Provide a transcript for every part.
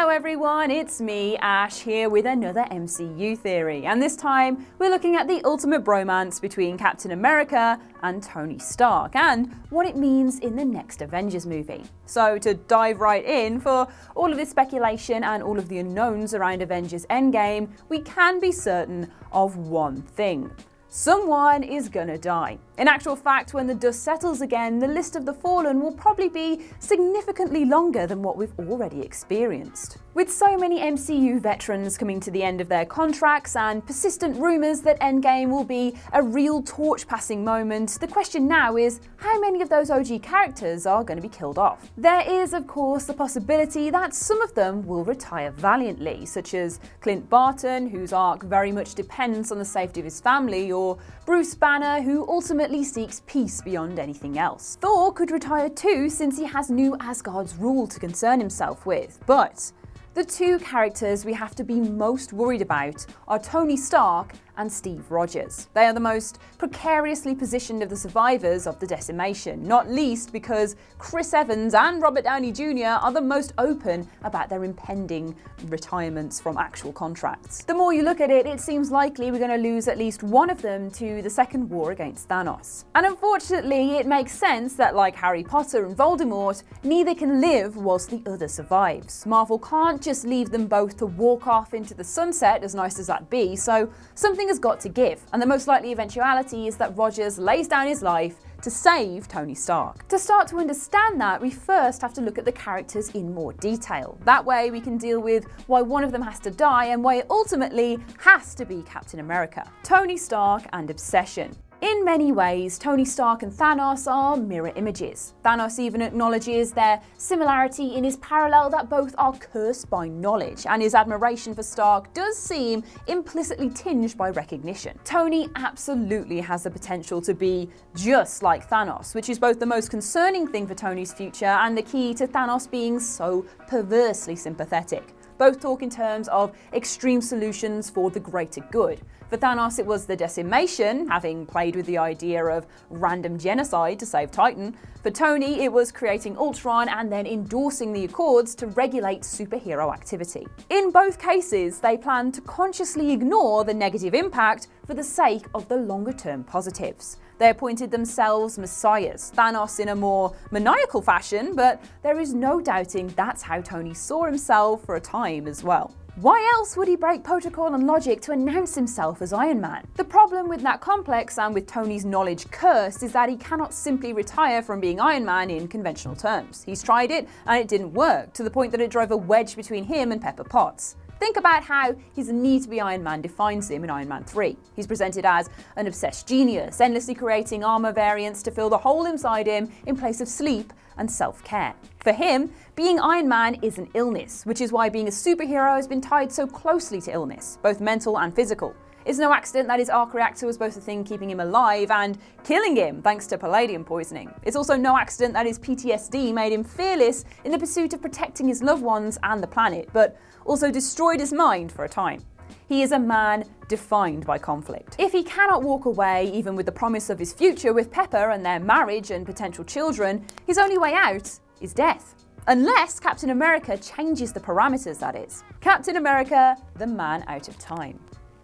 Hello everyone, it's me, Ash, here with another MCU theory, and this time we're looking at the ultimate bromance between Captain America and Tony Stark, and what it means in the next Avengers movie. So to dive right in, for all of this speculation and all of the unknowns around Avengers Endgame, we can be certain of one thing. Someone is gonna die. In actual fact, when the dust settles again, the list of the fallen will probably be significantly longer than what we've already experienced. With so many MCU veterans coming to the end of their contracts and persistent rumours that Endgame will be a real torch-passing moment, the question now is, how many of those OG characters are going to be killed off? There is, of course, the possibility that some of them will retire valiantly, such as Clint Barton, whose arc very much depends on the safety of his family, or Bruce Banner, who ultimately seeks peace beyond anything else. Thor could retire too, since he has New Asgard's rule to concern himself with, but the two characters we have to be most worried about are Tony Stark and Steve Rogers. They are the most precariously positioned of the survivors of the decimation, not least because Chris Evans and Robert Downey Jr. are the most open about their impending retirements from actual contracts. The more you look at it, it seems likely we're going to lose at least one of them to the second war against Thanos. And unfortunately, it makes sense that, like Harry Potter and Voldemort, neither can live whilst the other survives. Marvel can't just leave them both to walk off into the sunset, as nice as that be, so something has got to give, and the most likely eventuality is that Rogers lays down his life to save Tony Stark. To start to understand that, we first have to look at the characters in more detail. That way we can deal with why one of them has to die and why it ultimately has to be Captain America. Tony Stark and obsession. In many ways, Tony Stark and Thanos are mirror images. Thanos even acknowledges their similarity in his parallel that both are cursed by knowledge, and his admiration for Stark does seem implicitly tinged by recognition. Tony absolutely has the potential to be just like Thanos, which is both the most concerning thing for Tony's future and the key to Thanos being so perversely sympathetic. Both talk in terms of extreme solutions for the greater good. For Thanos, it was the decimation, having played with the idea of random genocide to save Titan. For Tony, it was creating Ultron and then endorsing the Accords to regulate superhero activity. In both cases, they plan to consciously ignore the negative impact for the sake of the longer-term positives. They appointed themselves messiahs, Thanos in a more maniacal fashion, but there is no doubting that's how Tony saw himself for a time as well. Why else would he break protocol and logic to announce himself as Iron Man? The problem with that complex and with Tony's knowledge cursed is that he cannot simply retire from being Iron Man in conventional terms. He's tried it and it didn't work, to the point that it drove a wedge between him and Pepper Potts. Think about how his need to be Iron Man defines him in Iron Man 3. He's presented as an obsessed genius, endlessly creating armor variants to fill the hole inside him in place of sleep and self-care. For him, being Iron Man is an illness, which is why being a superhero has been tied so closely to illness, both mental and physical. It's no accident that his arc reactor was both a thing keeping him alive and killing him thanks to palladium poisoning. It's also no accident that his PTSD made him fearless in the pursuit of protecting his loved ones and the planet, but also destroyed his mind for a time. He is a man defined by conflict. If he cannot walk away, even with the promise of his future with Pepper and their marriage and potential children, his only way out is death. Unless Captain America changes the parameters, that is. Captain America, the man out of time.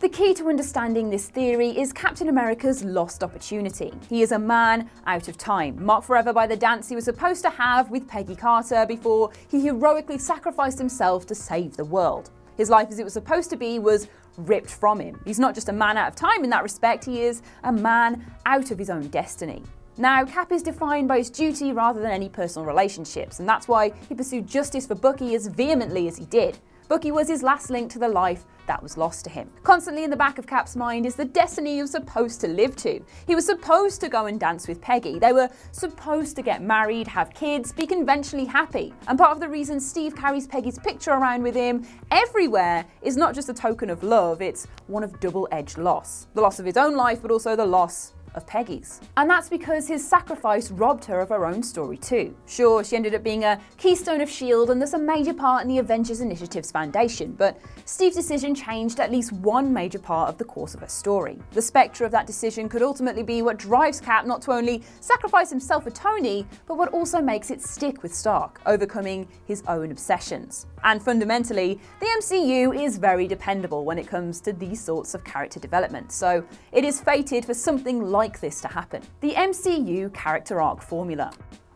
The key to understanding this theory is Captain America's lost opportunity. He is a man out of time, marked forever by the dance he was supposed to have with Peggy Carter before he heroically sacrificed himself to save the world. His life as it was supposed to be was ripped from him. He's not just a man out of time in that respect, he is a man out of his own destiny. Now, Cap is defined by his duty rather than any personal relationships, and that's why he pursued justice for Bucky as vehemently as he did. Bucky was his last link to the life that was lost to him. Constantly in the back of Cap's mind is the destiny he was supposed to live to. He was supposed to go and dance with Peggy. They were supposed to get married, have kids, be conventionally happy. And part of the reason Steve carries Peggy's picture around with him everywhere is not just a token of love, it's one of double-edged loss. The loss of his own life, but also the loss of Peggy's. And that's because his sacrifice robbed her of her own story too. Sure, she ended up being a keystone of S.H.I.E.L.D. and thus a major part in the Avengers Initiative's foundation, but Steve's decision changed at least one major part of the course of her story. The spectre of that decision could ultimately be what drives Cap not to only sacrifice himself for Tony, but what also makes it stick with Stark, overcoming his own obsessions. And fundamentally, the MCU is very dependable when it comes to these sorts of character development, so it is fated for something like this to happen. The MCU Character Arc Formula.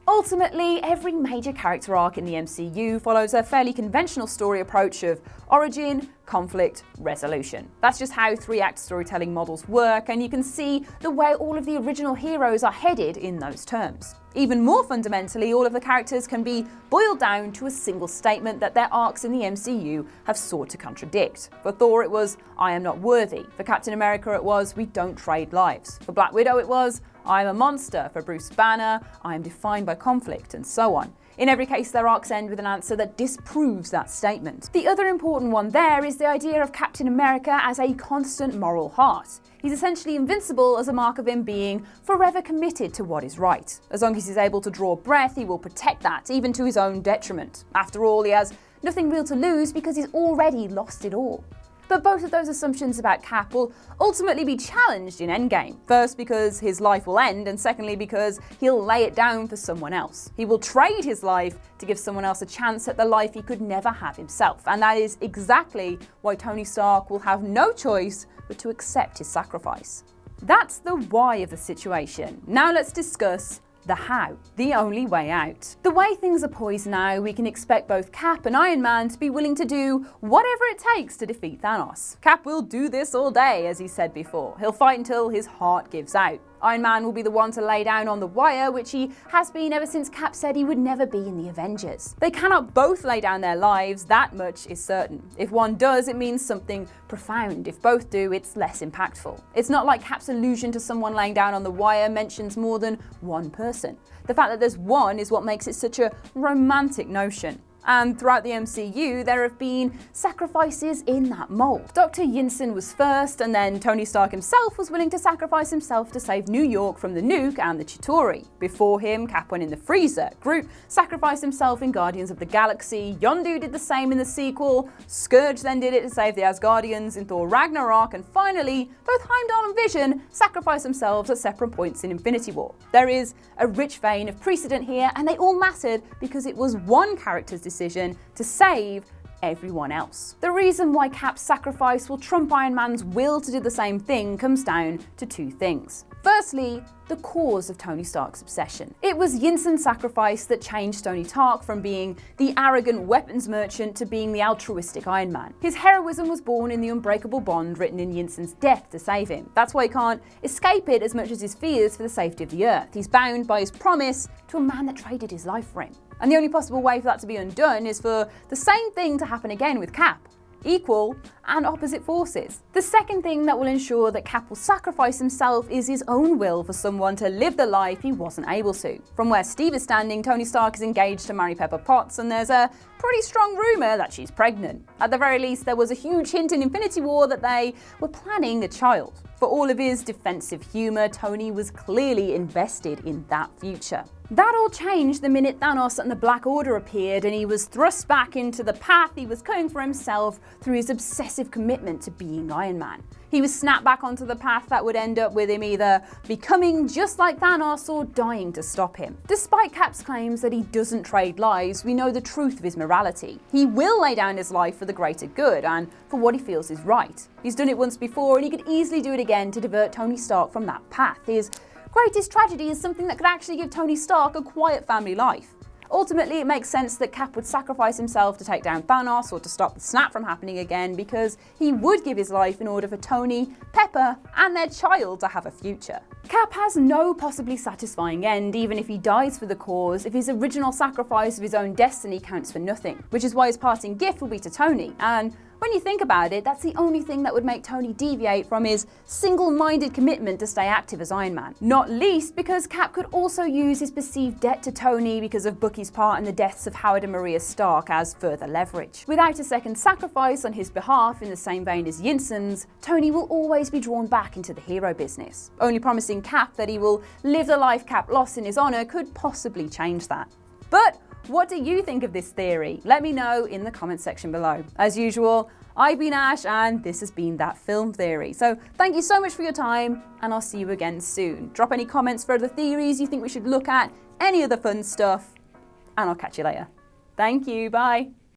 Ultimately, every major character arc in the MCU follows a fairly conventional story approach of origin, conflict, resolution. That's just how 3-act storytelling models work, and you can see the way all of the original heroes are headed in those terms. Even more fundamentally, all of the characters can be boiled down to a single statement that their arcs in the MCU have sought to contradict. For Thor it was, "I am not worthy." For Captain America it was, "We don't trade lives." For Black Widow it was, "I am a monster." For Bruce Banner, "I am defined by conflict," and so on. In every case, their arcs end with an answer that disproves that statement. The other important one there is the idea of Captain America as a constant moral heart. He's essentially invincible as a mark of him being forever committed to what is right. As long as he's able to draw breath, he will protect that, even to his own detriment. After all, he has nothing real to lose because he's already lost it all. But both of those assumptions about Cap will ultimately be challenged in Endgame. First, because his life will end, and secondly, because he'll lay it down for someone else. He will trade his life to give someone else a chance at the life he could never have himself. And that is exactly why Tony Stark will have no choice but to accept his sacrifice. That's the why of the situation. Now let's discuss the how, the only way out. The way things are poised now, we can expect both Cap and Iron Man to be willing to do whatever it takes to defeat Thanos. Cap will do this all day, as he said before. He'll fight until his heart gives out. Iron Man will be the one to lay down on the wire, which he has been ever since Cap said he would never be in the Avengers. They cannot both lay down their lives, that much is certain. If one does, it means something profound. If both do, it's less impactful. It's not like Cap's allusion to someone laying down on the wire mentions more than one person. The fact that there's one is what makes it such a romantic notion. And throughout the MCU, there have been sacrifices in that mold. Dr. Yinsen was first, and then Tony Stark himself was willing to sacrifice himself to save New York from the nuke and the Chitauri. Before him, Cap went in the freezer. Groot sacrificed himself in Guardians of the Galaxy. Yondu did the same in the sequel. Scourge then did it to save the Asgardians in Thor Ragnarok. And finally, both Heimdall and Vision sacrificed themselves at separate points in Infinity War. There is a rich vein of precedent here, and they all mattered because it was one character's decision to save everyone else. The reason why Cap's sacrifice will trump Iron Man's will to do the same thing comes down to two things. Firstly, the cause of Tony Stark's obsession. It was Yinsen's sacrifice that changed Tony Stark from being the arrogant weapons merchant to being the altruistic Iron Man. His heroism was born in the unbreakable bond written in Yinsen's death to save him. That's why he can't escape it as much as his fears for the safety of the Earth. He's bound by his promise to a man that traded his life for him. And the only possible way for that to be undone is for the same thing to happen again with Cap. Equal and opposite forces. The second thing that will ensure that Cap will sacrifice himself is his own will for someone to live the life he wasn't able to. From where Steve is standing, Tony Stark is engaged to marry Pepper Potts, and there's a pretty strong rumour that she's pregnant. At the very least, there was a huge hint in Infinity War that they were planning a child. For all of his defensive humour, Tony was clearly invested in that future. That all changed the minute Thanos and the Black Order appeared, and he was thrust back into the path he was going for himself through his obsessive commitment to being Iron Man. He was snapped back onto the path that would end up with him either becoming just like Thanos or dying to stop him. Despite Cap's claims that he doesn't trade lives, we know the truth of his morality. He will lay down his life for the greater good and for what he feels is right. He's done it once before, and he could easily do it again to divert Tony Stark from that path. His greatest tragedy is something that could actually give Tony Stark a quiet family life. Ultimately, it makes sense that Cap would sacrifice himself to take down Thanos or to stop the snap from happening again, because he would give his life in order for Tony, Pepper, and their child to have a future. Cap has no possibly satisfying end, even if he dies for the cause, if his original sacrifice of his own destiny counts for nothing, which is why his parting gift will be to Tony, and When you think about it, that's the only thing that would make Tony deviate from his single-minded commitment to stay active as Iron Man. Not least because Cap could also use his perceived debt to Tony because of Bucky's part in the deaths of Howard and Maria Stark as further leverage. Without a second sacrifice on his behalf in the same vein as Yinsen's, Tony will always be drawn back into the hero business. Only promising Cap that he will live the life Cap lost in his honor could possibly change that. But what do you think of this theory? Let me know in the comment section below. As usual, I've been Ash and this has been That Film Theory. So thank you so much for your time and I'll see you again soon. Drop any comments for other theories you think we should look at, any other fun stuff, and I'll catch you later. Thank you, bye.